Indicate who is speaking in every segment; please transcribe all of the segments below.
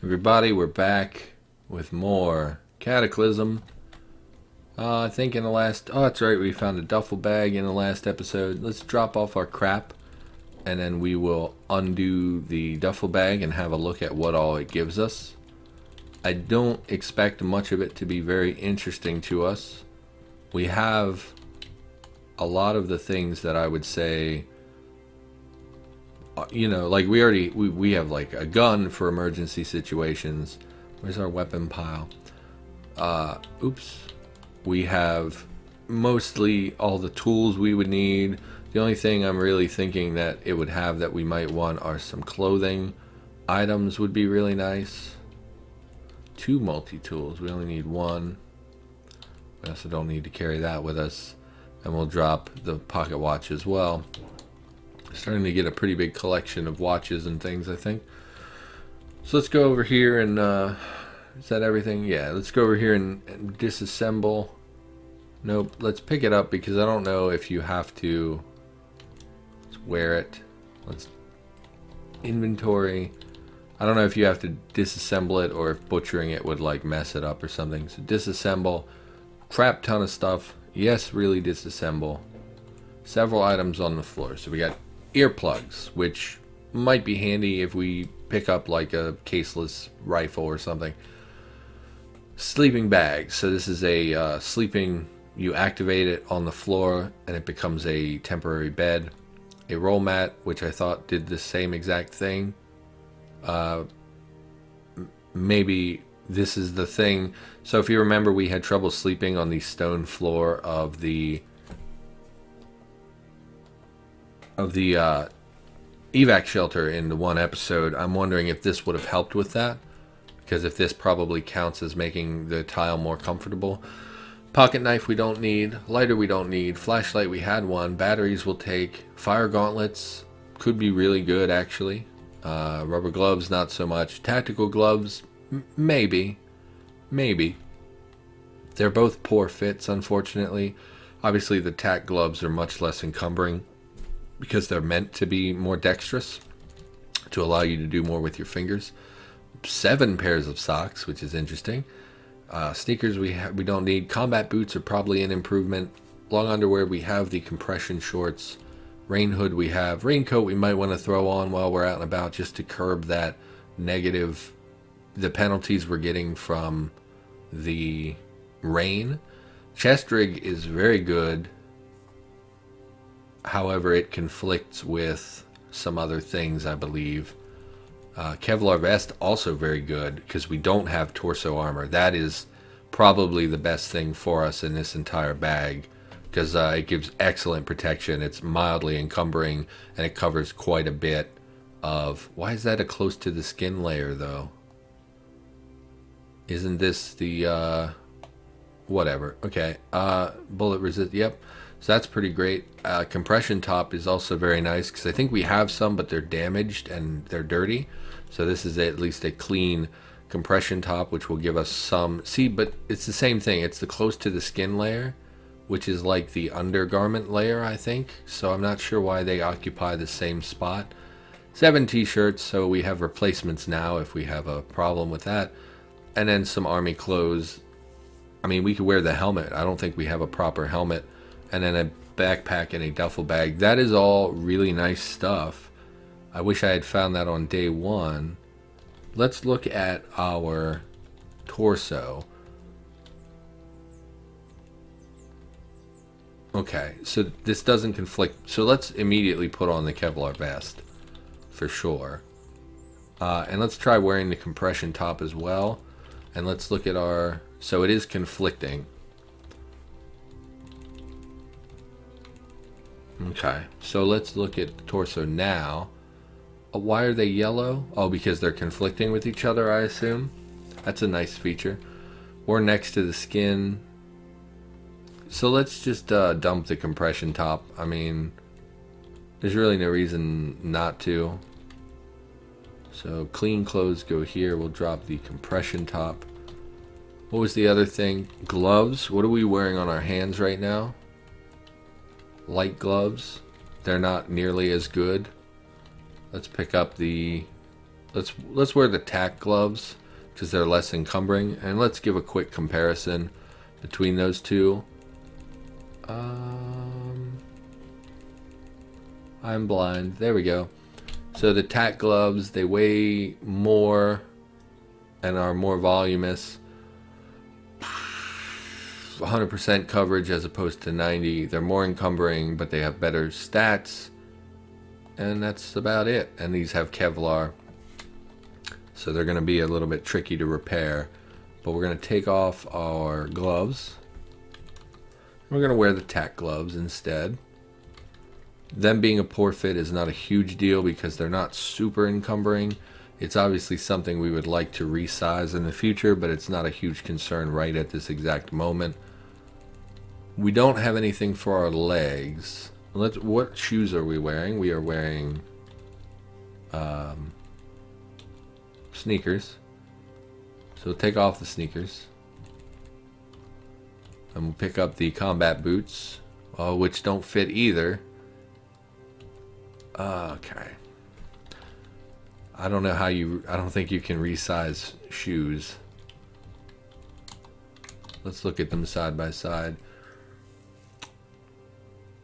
Speaker 1: Everybody, we're back with more Cataclysm. I think in the last... Oh, that's right, we found a duffel bag in the last episode. Let's drop off our crap, and then we will undo the duffel bag and have a look at what all it gives us. I don't expect much of it to be very interesting to us. We have a lot of the things that I would say... You know, like we have like a gun for emergency situations. Where's our weapon pile? Oops. We have mostly all the tools we would need. The only thing I'm really thinking that it would have that we might want are some clothing items would be really nice. 2 multi-tools. We only need 1. We also don't need to carry that with us. And we'll drop the pocket watch as well. Starting to get a pretty big collection of watches and things, I think. So let's go over here and is that everything? Yeah, let's go over here and disassemble. Nope, let's pick it up because I don't know if you have to wear it. Let's inventory. I don't know if you have to disassemble it or if butchering it would like mess it up or something. So disassemble. Crap ton of stuff. Yes, really disassemble. Several items on the floor. So we got earplugs, which might be handy if we pick up like a caseless rifle or something. Sleeping bags. So this is a sleeping, you activate it on the floor and it becomes a temporary bed. A roll mat, which I thought did the same exact thing. Maybe this is the thing. So if you remember, we had trouble sleeping on the stone floor of the evac shelter in the one episode. I'm wondering if this would have helped with that, because if this probably counts as making the tile more comfortable. Pocket knife we don't need, lighter we don't need, flashlight we had one, batteries we'll take, fire gauntlets could be really good actually, rubber gloves not so much, tactical gloves maybe. They're both poor fits unfortunately. Obviously the tack gloves are much less encumbering because they're meant to be more dexterous to allow you to do more with your fingers. 7 pairs of socks, which is interesting. Sneakers we don't need. Combat boots are probably an improvement. Long underwear we have. The compression shorts. Rain hood we have. Raincoat we might want to throw on while we're out and about just to curb that negative, the penalties we're getting from the rain. Chest rig is very good. However, it conflicts with some other things, I believe. Kevlar vest, also very good, because we don't have torso armor. That is probably the best thing for us in this entire bag, because it gives excellent protection. It's mildly encumbering, and it covers quite a bit of... Why is that a close to the skin layer, though? Isn't this the... Whatever. Okay. Bullet resist... Yep. So that's pretty great. Compression top is also very nice because I think we have some, but they're damaged and they're dirty. So this is at least a clean compression top, which will give us some... See, but it's the same thing. It's the close to the skin layer, which is like the undergarment layer, I think. So I'm not sure why they occupy the same spot. 7 t-shirts, so we have replacements now if we have a problem with that. And then some army clothes. I mean, we could wear the helmet. I don't think we have a proper helmet. And then a backpack and a duffel bag. That is all really nice stuff. I wish I had found that on day 1. Let's look at our torso. Okay, so this doesn't conflict. So let's immediately put on the Kevlar vest for sure. And let's try wearing the compression top as well. And let's look at our... So it is conflicting. Okay, so let's look at the torso now. Why are they yellow? Oh, because they're conflicting with each other, I assume. That's a nice feature. We're next to the skin. So let's just dump the compression top. I mean, there's really no reason not to. So clean clothes go here. We'll drop the compression top. What was the other thing? Gloves. What are we wearing on our hands right now? Light gloves. They're not nearly as good. Let's pick up the let's wear the Tack Gloves because they're less encumbering, and let's give a quick comparison between those two. I'm blind. There we go. So the Tack Gloves, they weigh more and are more voluminous. 100% coverage as opposed to 90. They're more encumbering, but they have better stats. And that's about it. And these have Kevlar. So they're going to be a little bit tricky to repair. But we're going to take off our gloves. We're going to wear the Tack Gloves instead. Them being a poor fit is not a huge deal because they're not super encumbering. It's obviously something we would like to resize in the future, but it's not a huge concern right at this exact moment. We don't have anything for our legs. What shoes are we wearing? We are wearing sneakers. So we'll take off the sneakers. And we'll pick up the combat boots, which don't fit either. Okay. I don't know how I don't think you can resize shoes. Let's look at them side by side.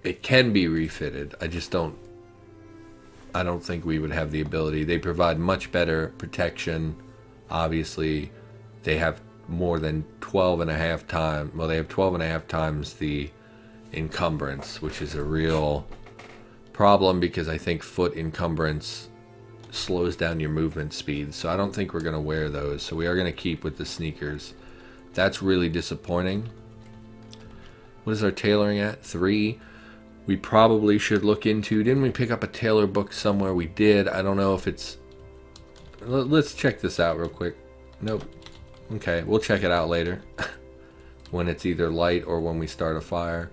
Speaker 1: It can be refitted. I don't think we would have the ability. They provide much better protection. Obviously, they have more than 12.5 times. Well, they have 12.5 times the encumbrance, which is a real problem because I think foot encumbrance slows down your movement speed. So I don't think we're going to wear those. So we are going to keep with the sneakers. That's really disappointing. What is our tailoring at? 3. We probably should look into... Didn't we pick up a tailor book somewhere? We did. I don't know if it's... Let's check this out real quick. Nope. Okay, we'll check it out later. When it's either light or when we start a fire.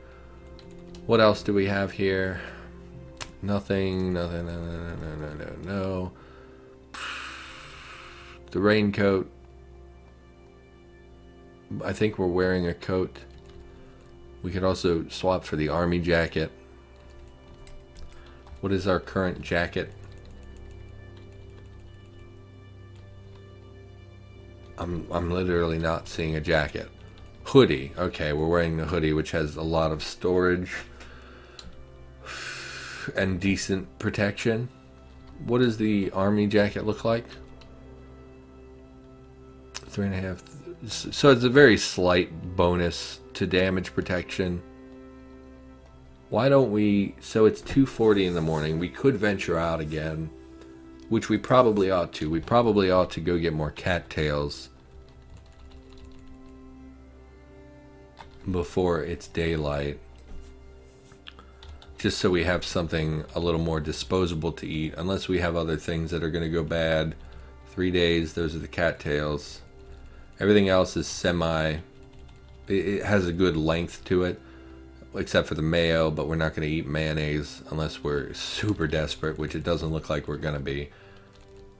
Speaker 1: What else do we have here? Nothing. No. The raincoat. I think we're wearing a coat. We could also swap for the army jacket. What is our current jacket? I'm literally not seeing a jacket. Hoodie. Okay, we're wearing the hoodie, which has a lot of storage and decent protection. What does the army jacket look like? 3.5. So it's a very slight bonus to damage protection. Why don't we... So it's 2:40 in the morning. We could venture out again, which we probably ought to. We probably ought to go get more cattails before it's daylight, just so we have something a little more disposable to eat, unless we have other things that are going to go bad. 3 days, those are the cattails. Everything else is semi... It has a good length to it, except for the mayo, but we're not going to eat mayonnaise unless we're super desperate, which it doesn't look like we're going to be.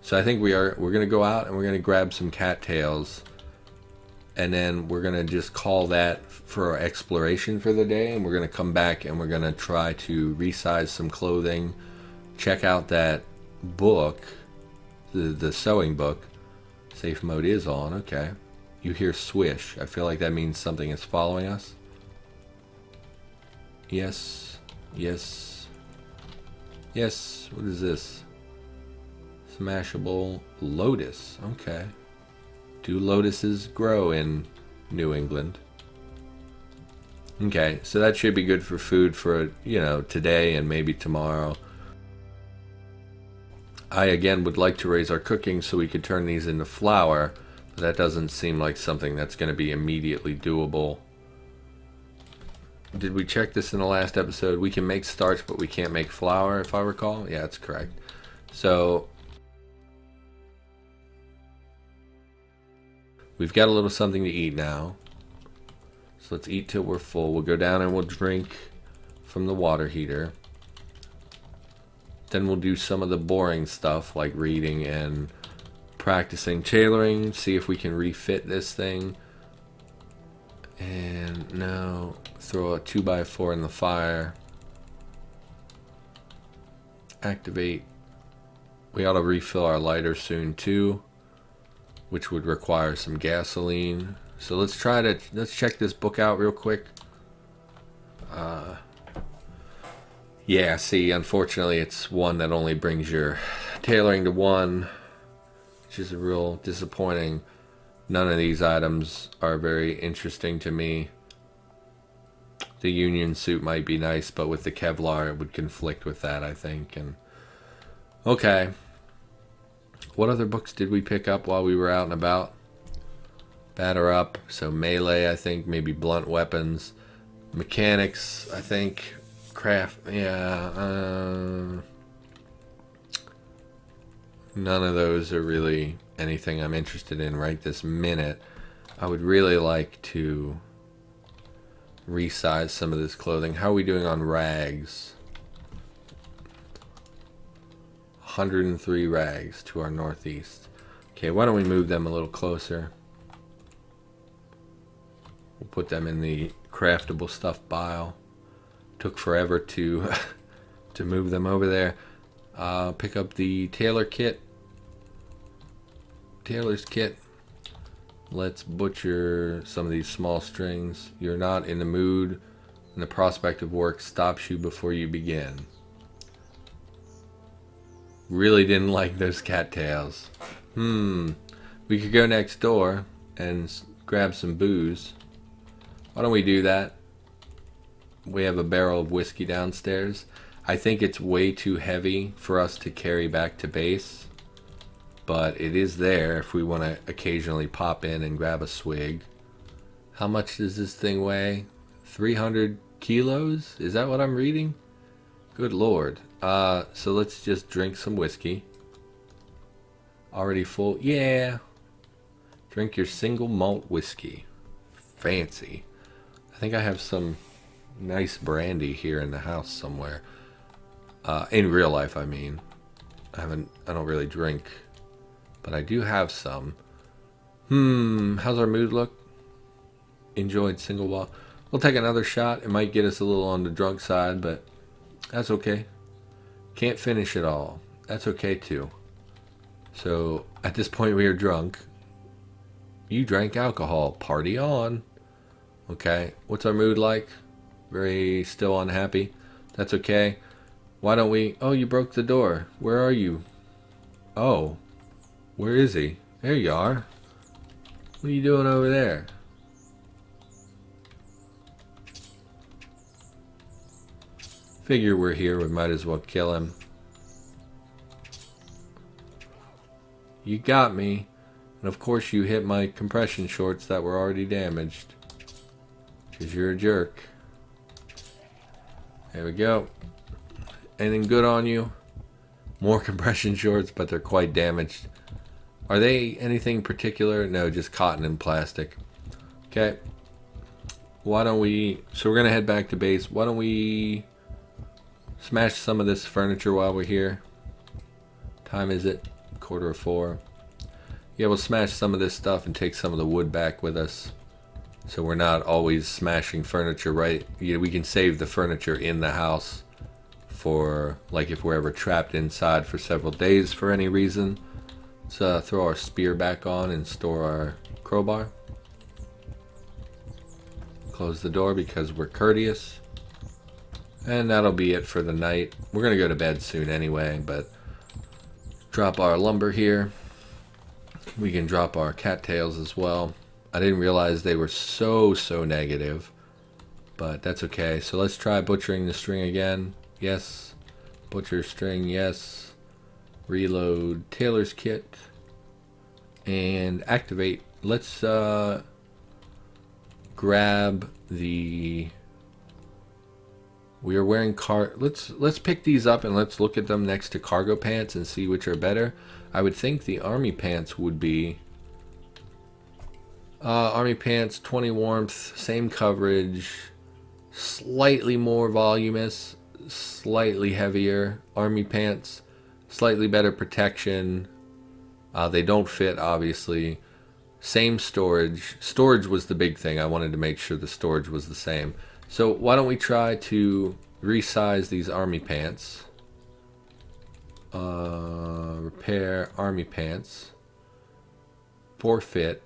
Speaker 1: So I think we're going to go out and we're going to grab some cattails, and then we're going to just call that for our exploration for the day, and we're going to come back and we're going to try to resize some clothing, check out that book, the sewing book. Safe mode is on. Okay. You hear swish. I feel like that means something is following us. Yes. Yes. Yes. What is this? Smashable Lotus. Okay. Do lotuses grow in New England? Okay, so that should be good for food for, today and maybe tomorrow. I, again, would like to raise our cooking so we could turn these into flour. But that doesn't seem like something that's going to be immediately doable. Did we check this in the last episode? We can make starch, but we can't make flour, if I recall. Yeah, that's correct. So we've got a little something to eat now. So let's eat till we're full. We'll go down and we'll drink from the water heater. Then we'll do some of the boring stuff like reading and practicing tailoring, see if we can refit this thing. And now throw a 2x4 in the fire. Activate. We ought to refill our lighter soon too, which would require some gasoline. So let's check this book out real quick. Yeah, see, unfortunately it's one that only brings your tailoring to 1, which is a real disappointing. None of these items are very interesting to me. The union suit might be nice, but with the Kevlar it would conflict with that, I think. And okay. What other books did we pick up while we were out and about? Batter up, so melee, I think, maybe blunt weapons. Mechanics, I think. Craft, yeah. None of those are really anything I'm interested in right this minute. I would really like to resize some of this clothing. How are we doing on rags? 103 rags to our northeast. Okay, why don't we move them a little closer? We'll put them in the craftable stuff pile. Took forever to to move them over there. Pick up the tailor's kit. Let's butcher some of these small strings. You're not in the mood, and the prospect of work stops you before you begin. Really didn't like those cattails. We could go next door and grab some booze. Why don't we do that? We have a barrel of whiskey downstairs. I think it's way too heavy for us to carry back to base, but it is there if we want to occasionally pop in and grab a swig. How much does this thing weigh? 300 kilos? Is that what I'm reading? Good lord. So let's just drink some whiskey. Already full? Yeah. Drink your single malt whiskey. Fancy. I think I have some nice brandy here in the house somewhere. In real life, I mean. I don't really drink, but I do have some. How's our mood look? Enjoyed single wall. We'll take another shot. It might get us a little on the drunk side, but that's okay. Can't finish it all. That's okay too. So at this point we are drunk. You drank alcohol. Party on. Okay. What's our mood like? Very still unhappy. That's okay. Why don't we... Oh, you broke the door. Where are you? Oh. Where is he? There you are. What are you doing over there? Figure we're here. We might as well kill him. You got me. And of course you hit my compression shorts that were already damaged. Because you're a jerk. There we go. Anything good on you? More compression shorts, but they're quite damaged. Are they anything particular? No, just cotton and plastic. Okay. Why don't we... So we're going to head back to base. Why don't we smash some of this furniture while we're here? Time is it? 3:45. Yeah, we'll smash some of this stuff and take some of the wood back with us. So we're not always smashing furniture, right? Yeah, we can save the furniture in the house for, like, if we're ever trapped inside for several days for any reason. Let's throw our spear back on and store our crowbar. Close the door because we're courteous. And that'll be it for the night. We're going to go to bed soon anyway, but drop our lumber here. We can drop our cattails as well. I didn't realize they were so negative, but that's okay. So let's try butchering the string again. Yes. Butcher string, yes. Reload tailor's kit. And activate. Let's grab the... We are wearing let's pick these up and let's look at them next to cargo pants and see which are better. I would think the army pants would be army pants, 20 warmth, same coverage, slightly more voluminous, slightly heavier. Army pants, slightly better protection. They don't fit, obviously. Same storage. Storage was the big thing. I wanted to make sure the storage was the same. So why don't we try to resize these army pants? Repair army pants. Poor fit.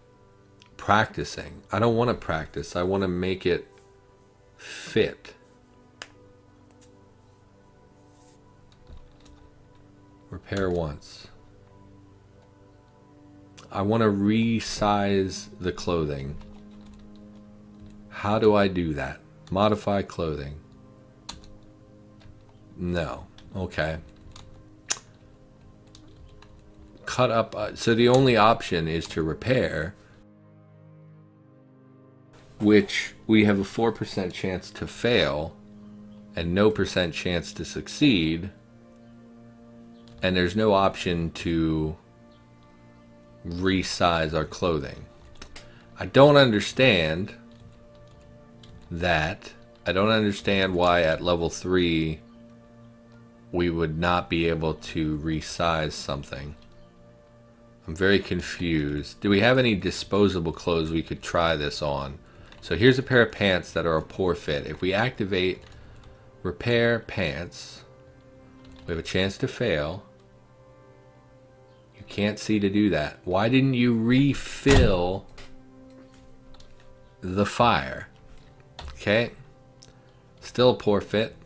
Speaker 1: Practicing. I don't want to practice. I want to make it fit. Repair once. I want to resize the clothing. How do I do that? Modify clothing. No. Okay. Cut up. So the only option is to repair, which we have a 4% chance to fail and no % chance to succeed. And there's no option to resize our clothing. I don't understand that. I don't understand why at level 3 we would not be able to resize something. I'm very confused. Do we have any disposable clothes we could try this on? So here's a pair of pants that are a poor fit. If we activate repair pants, we have a chance to fail. You can't see to do that. Why didn't you refill the fire? Okay. Still a poor fit.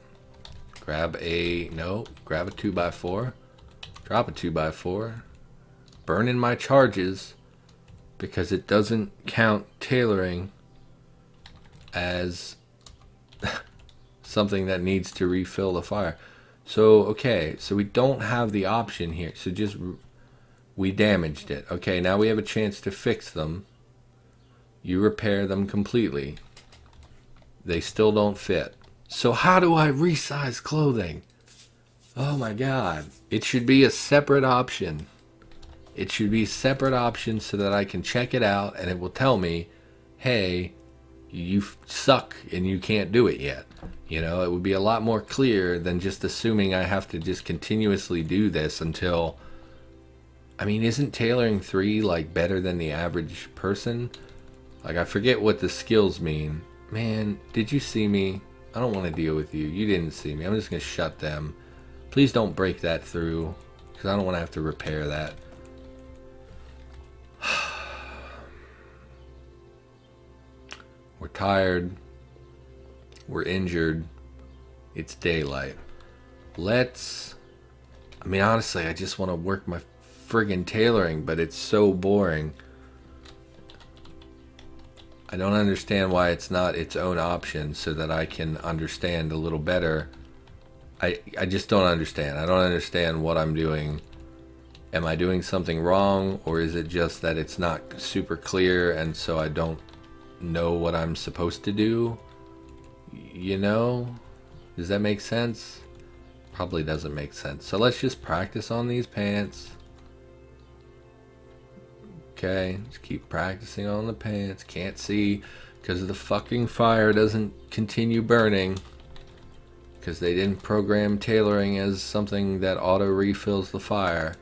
Speaker 1: Grab a 2x4. Drop a 2x4. Burn in my charges because it doesn't count tailoring as something that needs to refill the fire. So, okay, so we don't have the option here. So just, we damaged it. Okay, now we have a chance to fix them. You repair them completely. They still don't fit. So how do I resize clothing? Oh my God. It should be a separate option. It should be a separate option so that I can check it out and it will tell me, hey, you suck and you can't do it yet. You know, it would be a lot more clear than just assuming I have to just continuously do this until... I mean, isn't tailoring 3 like better than the average person? Like, I forget what the skills mean. Man, did you see me? I don't want to deal with you. You didn't see me. I'm just going to shut them. Please don't break that through, because I don't want to have to repair that. We're tired. We're injured. It's daylight. I mean, honestly, I just want to work my friggin' tailoring, but it's so boring. I don't understand why it's not its own option so that I can understand a little better. I just don't understand. I don't understand what I'm doing. Am I doing something wrong, or is it just that it's not super clear and so I don't know what I'm supposed to do? You know? Does that make sense? Probably doesn't make sense. So let's just practice on these pants. Okay, just keep practicing on the pants. Can't see because the fucking fire doesn't continue burning. Because they didn't program tailoring as something that auto refills the fire.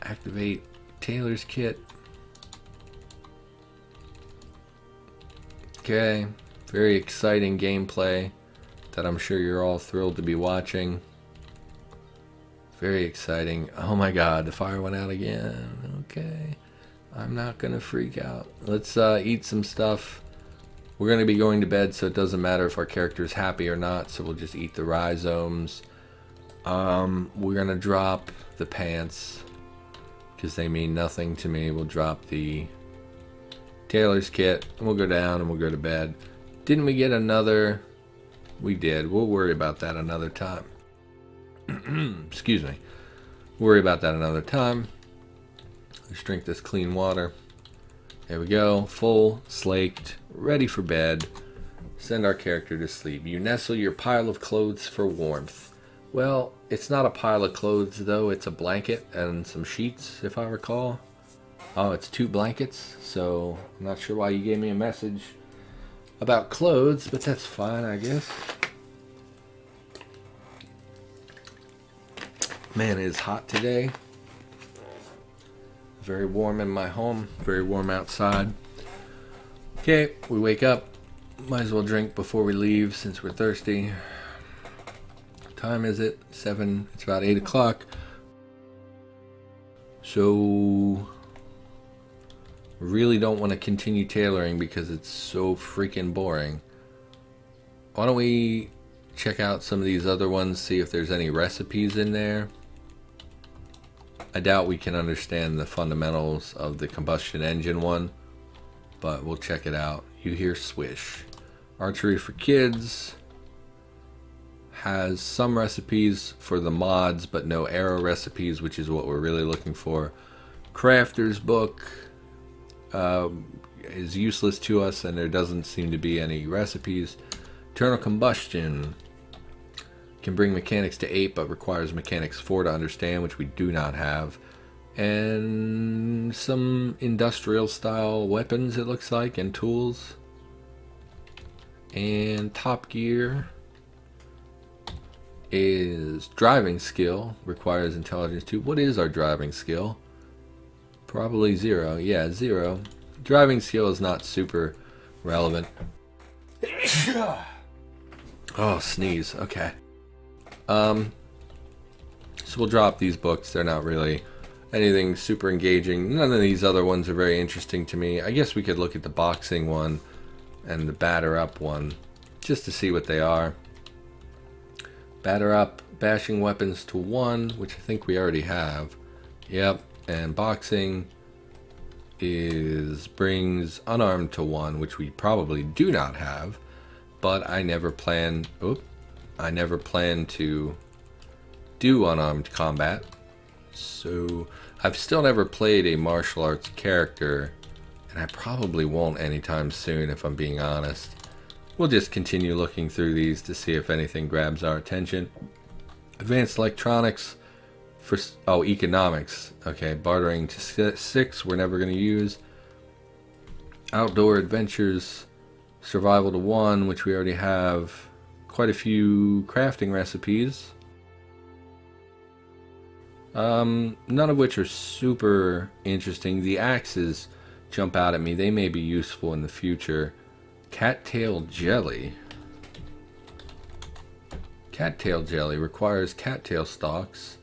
Speaker 1: Activate tailor's kit. Okay, very exciting gameplay that I'm sure you're all thrilled to be watching. Very exciting. Oh my God, the fire went out again. Okay, I'm not gonna freak out. Let's eat some stuff. We're gonna be going to bed, so it doesn't matter if our character is happy or not, so we'll just eat the rhizomes. We're gonna drop the pants because they mean nothing to me. We'll drop the tailor's kit and we'll go down and we'll go to bed. Didn't we get another? We did. We'll worry about that another time. Excuse me. Worry about that another time. Let's drink this clean water. There we go. Full, slaked, ready for bed. Send our character to sleep. You nestle your pile of clothes for warmth. Well, it's not a pile of clothes though. It's a blanket and some sheets, if I recall. Oh, it's 2 blankets. So I'm not sure why you gave me a message about clothes, but that's fine, I guess. Man, it is hot today. Very warm in my home. Very warm outside. Okay, we wake up. Might as well drink before we leave since we're thirsty. time is it? 7. It's about 8 o'clock. So really don't want to continue tailoring because it's so freaking boring. Why don't we check out some of these other ones, see if there's any recipes in there. I doubt we can understand the fundamentals of the combustion engine one, but we'll check it out. You hear swish. Archery for Kids has some recipes for the mods, but no arrow recipes, which is what we're really looking for. Crafter's Book is useless to us, and there doesn't seem to be any recipes. Internal Combustion can bring mechanics to 8, but requires mechanics 4 to understand, which we do not have. And some industrial style weapons, it looks like, and tools. And Top Gear is driving skill, requires intelligence 2. What is our driving skill? Probably 0. Yeah, 0. Driving skill is not super relevant. Oh, sneeze. Okay. So we'll drop these books. They're not really anything super engaging. None of these other ones are very interesting to me. I guess we could look at the boxing one and the batter up one just to see what they are. Batter up, bashing weapons to 1, which I think we already have. Yep. And boxing brings unarmed to 1, which we probably do not have. But I never plan to do unarmed combat. So I've still never played a martial arts character, and I probably won't anytime soon if I'm being honest. We'll just continue looking through these to see if anything grabs our attention. Advanced electronics for economics. Okay, bartering to 6 we're never going to use. Outdoor adventures, survival to 1, which we already have. Quite a few crafting recipes. None of which are super interesting. The axes jump out at me. They may be useful in the future. Cattail jelly. Cattail jelly requires cattail stalks.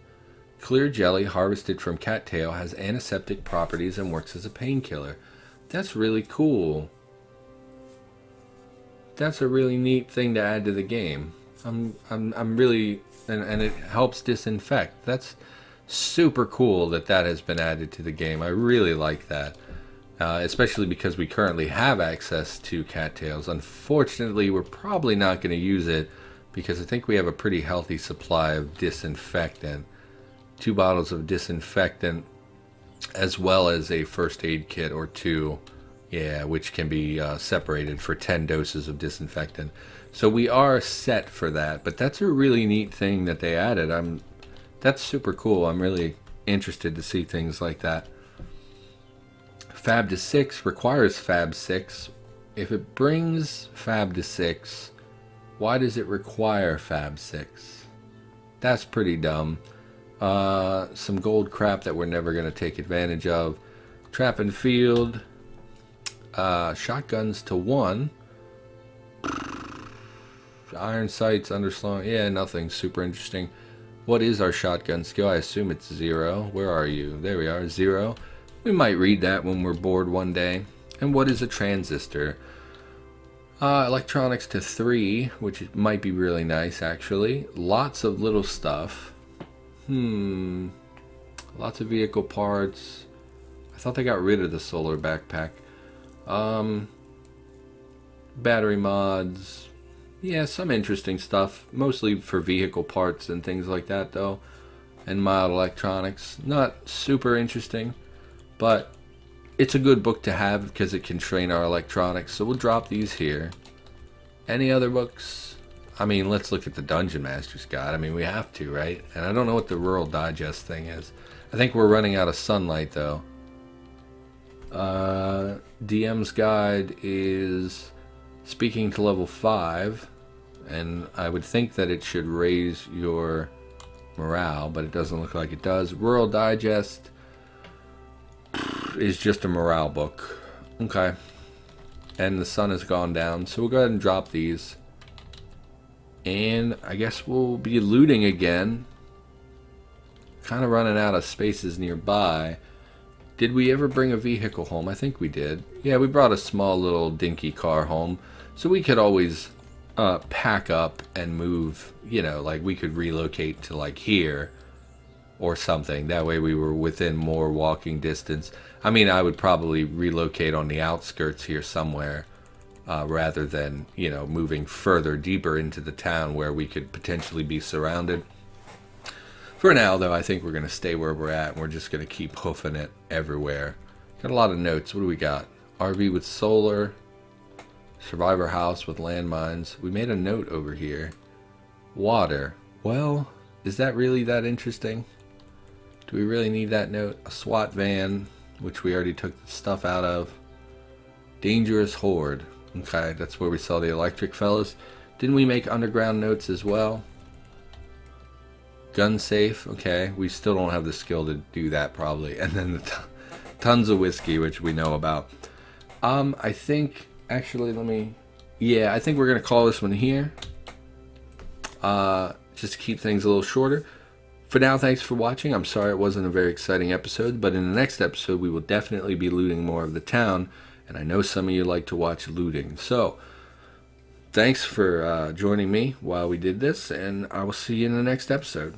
Speaker 1: Clear jelly harvested from cattail has antiseptic properties and works as a painkiller. That's really cool. That's a really neat thing to add to the game. I'm really, and it helps disinfect. That's super cool that has been added to the game. I really like that, especially because we currently have access to cattails. Unfortunately, we're probably not going to use it because I think we have a pretty healthy supply of disinfectant. 2 bottles of disinfectant, as well as a first aid kit or 2. Yeah, which can be separated for 10 doses of disinfectant. So we are set for that, but that's a really neat thing that they added. That's super cool. I'm really interested to see things like that. Fab to 6 requires Fab 6. If it brings Fab to 6, why does it require Fab 6? That's pretty dumb. Some gold crap that we're never going to take advantage of. Trap and field. Shotguns to 1. Iron sights, underslung. Yeah, nothing super interesting. What is our shotgun skill? I assume it's 0. Where are you? There we are, 0. We might read that when we're bored one day. And what is a transistor? Electronics to 3, which might be really nice actually. Lots of little stuff. Lots of vehicle parts. I thought they got rid of the solar backpack. Battery mods. Yeah, some interesting stuff. Mostly for vehicle parts and things like that though. And mild electronics. Not super interesting, but it's a good book to have because it can train our electronics. So we'll drop these here. Any other books? I mean, let's look at the Dungeon Master's Guide. I mean, we have to, right? And I don't know what the Rural Digest thing is. I think we're running out of sunlight though. DM's Guide is speaking to level 5, and I would think that it should raise your morale, but it doesn't look like it does. Rural Digest is just a morale book. Okay. And the sun has gone down, so we'll go ahead and drop these. And I guess we'll be looting again. Kind of running out of spaces nearby. Did we ever bring a vehicle home? I think we did. Yeah, we brought a small little dinky car home. So we could always pack up and move, you know, like we could relocate to like here or something. That way we were within more walking distance. I mean, I would probably relocate on the outskirts here somewhere rather than, you know, moving further deeper into the town where we could potentially be surrounded. For now, though, I think we're going to stay where we're at, and we're just going to keep hoofing it everywhere. Got a lot of notes. What do we got? RV with solar. Survivor house with landmines. We made a note over here. Water. Well, is that really that interesting? Do we really need that note? A SWAT van, which we already took the stuff out of. Dangerous horde. Okay, that's where we saw the electric fellas. Didn't we make underground notes as well? Gun safe, okay. We still don't have the skill to do that probably. And then the tons of whiskey, which we know about. I think, actually, I think we're going to call this one here. Just to keep things a little shorter. For now, thanks for watching. I'm sorry it wasn't a very exciting episode, but in the next episode, we will definitely be looting more of the town. And I know some of you like to watch looting. So, thanks for joining me while we did this, and I will see you in the next episode.